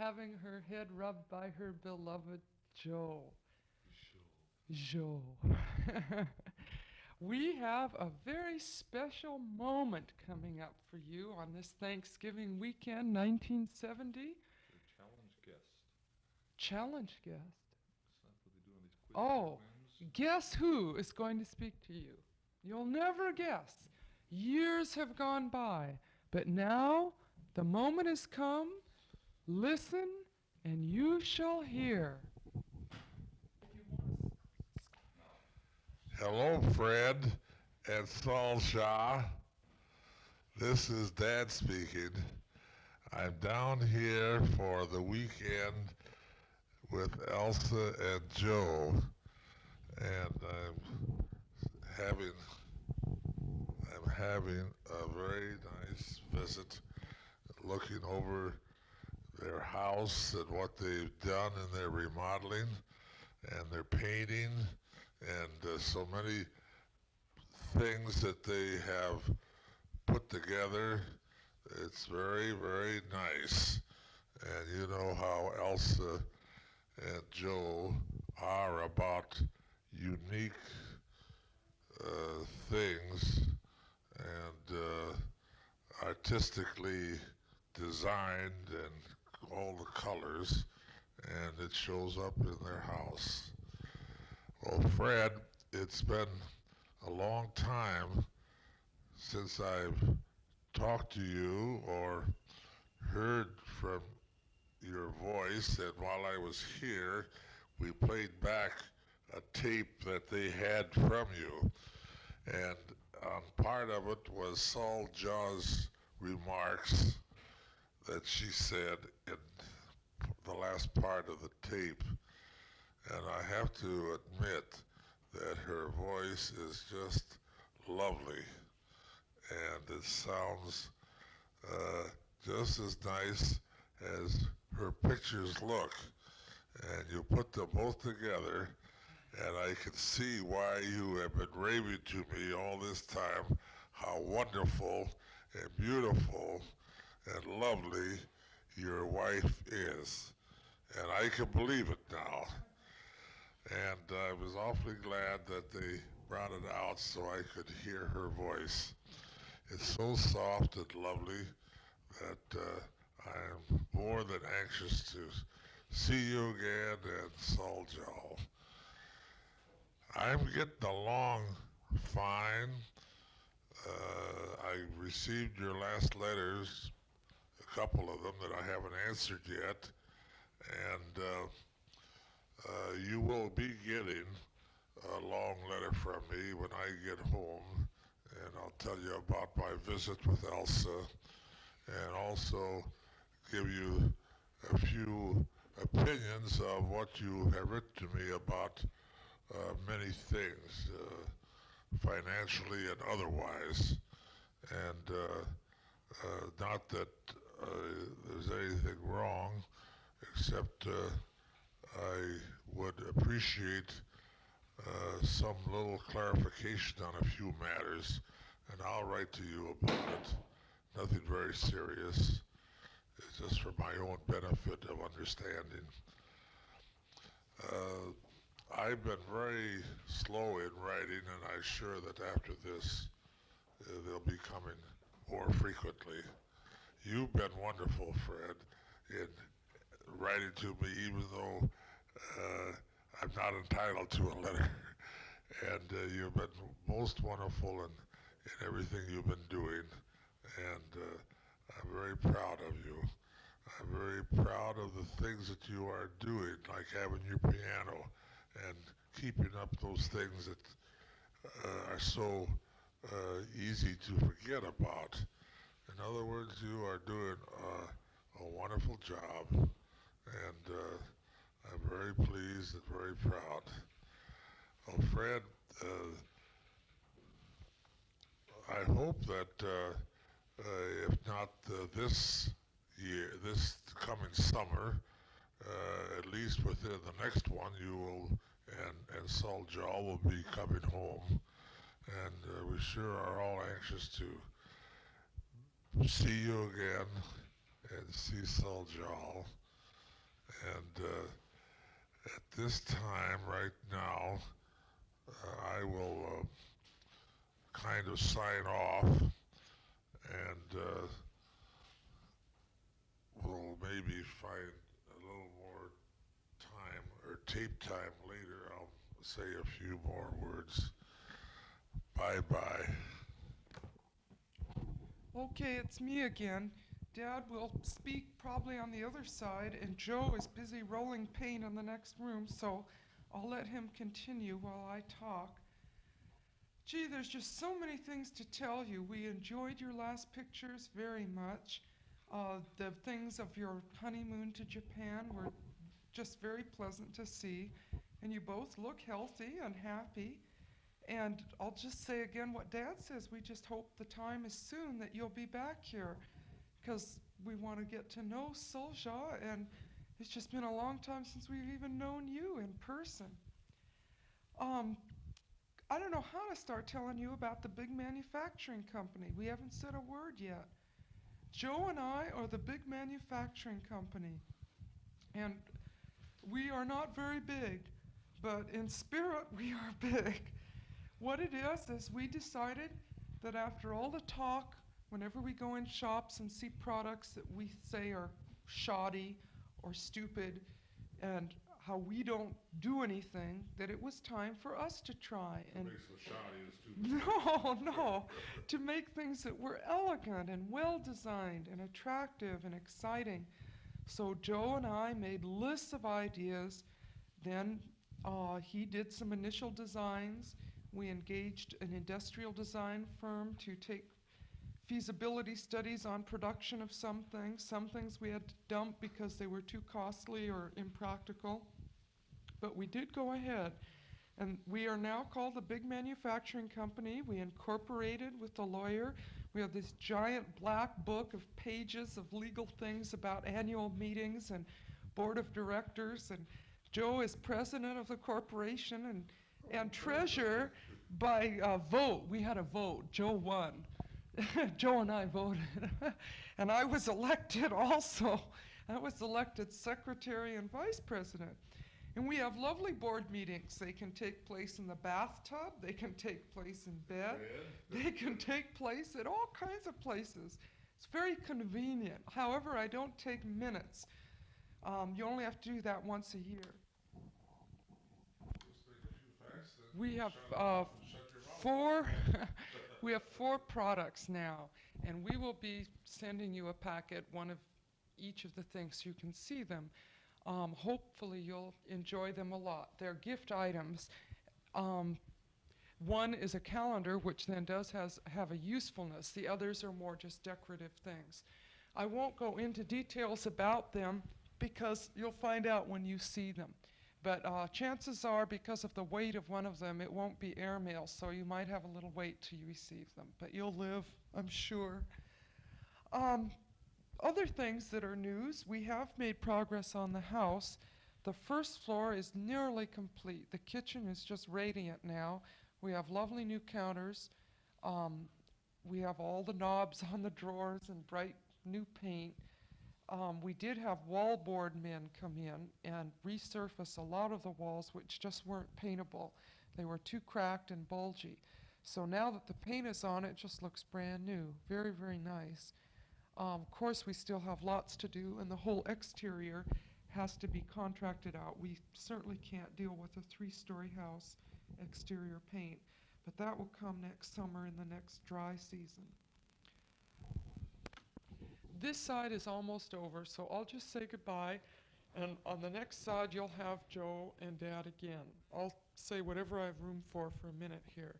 having her head rubbed by her beloved Joe. Joe. We have a very special moment coming up for you on this Thanksgiving weekend, 1970. Your challenge guest. Challenge guest. Is that what they do on these quiz Oh, programs? guess who is going to speak to you? You'll never guess. Years have gone by, but now the moment has come. Listen, and you shall hear. Hello, Fred and Salsha. This is Dad speaking. I'm down here for the weekend with Elsa and Joe, and having I'm having a very nice visit, looking over their house and what they've done in their remodeling and their painting and so many things that they have put together. It's very, very nice. And you know how Elsa and Joe are about unique things and artistically designed and all the colors, and it shows up in their house. Well, Fred, it's been a long time since I've talked to you or heard from your voice, and while I was here, we played back a tape that they had from you, and part of it was Saul Jaw's remarks that she said in the last part of the tape, and I have to admit that her voice is just lovely, and it sounds just as nice as her pictures look. And you put them both together, and I can see why you have been raving to me all this time how wonderful and beautiful and lovely your wife is. And I can believe it now. And I was awfully glad that they brought it out so I could hear her voice. It's so soft and lovely that I am more than anxious to see you again and Saul. I'm getting along fine. I received your last letters, a couple of them that I haven't answered yet, and you will be getting a long letter from me when I get home, and I'll tell you about my visit with Elsa, and also give you a few opinions of what you have written to me about many things, financially and otherwise. And not that there's anything wrong, except I would appreciate some little clarification on a few matters, and I'll write to you about it. Nothing very serious. It's just for my own benefit of understanding. Uh, I've been very slow in writing, and I'm sure that after this, they'll be coming more frequently. You've been wonderful, Fred, in writing to me, even though I'm not entitled to a letter. And you've been most wonderful in everything you've been doing, and I'm very proud of you. I'm very proud of the things that you are doing, like having your piano and keeping up those things that are so easy to forget about. In other words, you are doing a wonderful job, and I'm very pleased and very proud. Well, Fred, I hope that if not this year, this coming summer, at least within the next one, you will and Saul Jaw will be coming home, and we sure are all anxious to see you again and see Saul Jaw. And at this time, right now, I will kind of sign off and we'll maybe find a little more time or tape time later. I'll say a few more words. Bye-bye. Okay, it's me again. Dad will speak probably on the other side, and Joe is busy rolling paint in the next room, so I'll let him continue while I talk. Gee, there's just so many things to tell you. We enjoyed your last pictures very much. The things of your honeymoon to Japan were just very pleasant to see, and you both look healthy and happy. And I'll just say again what Dad says. We just hope the time is soon that you'll be back here, because we want to get to know Solja, and it's just been a long time since we've even known you in person. Um, I don't know how to start telling you about the big manufacturing company. We haven't said a word yet. Joe and I are the big manufacturing company, and we are not very big, but in spirit we are big. What it is we decided that after all the talk, whenever we go in shops and see products that we say are shoddy or stupid and how we don't do anything, that it was time for us to try and Makes the shoddy and stupid. no, to make things that were elegant and well designed and attractive and exciting. So Joe and I made lists of ideas. Then he did some initial designs. We engaged an industrial design firm to take feasibility studies on production of some things. Some things we had to dump because they were too costly or impractical. But we did go ahead. And we are now called the Big Manufacturing Company. We incorporated with the lawyer. We have this giant black book of pages of legal things about annual meetings and board of directors. And Joe is president of the corporation and treasurer by vote. We had a vote. Joe won. Joe and I voted. And I was elected also. I was elected secretary and vice president. And we have lovely board meetings. They can take place in the bathtub. They can take place in bed. They can take place at all kinds of places. It's very convenient. However, I don't take minutes. You only have to do that once a year. We have four. We have 4 products now, and we will be sending you a packet, one of each of the things so you can see them. Hopefully you'll enjoy them a lot. They're gift items. One is a calendar, which then does have a usefulness. The others are more just decorative things. I won't go into details about them because you'll find out when you see them. But chances are, because of the weight of one of them, it won't be airmail, so you might have a little wait till you receive them. But you'll live, I'm sure. Other things that are news, we have made progress on the house. The first floor is nearly complete. The kitchen is just radiant now. We have lovely new counters. We have all the knobs on the drawers and bright new paint. We did have wallboard men come in and resurface a lot of the walls which just weren't paintable. They were too cracked and bulgy. So now that the paint is on, it just looks brand new. Very, very nice. Of course, we still have lots to do, and the whole exterior has to be contracted out. We certainly can't deal with a 3-story house exterior paint, but that will come next summer in the next dry season. This side is almost over, so I'll just say goodbye, and on the next side you'll have Joe and Dad again. I'll say whatever I have room for a minute here.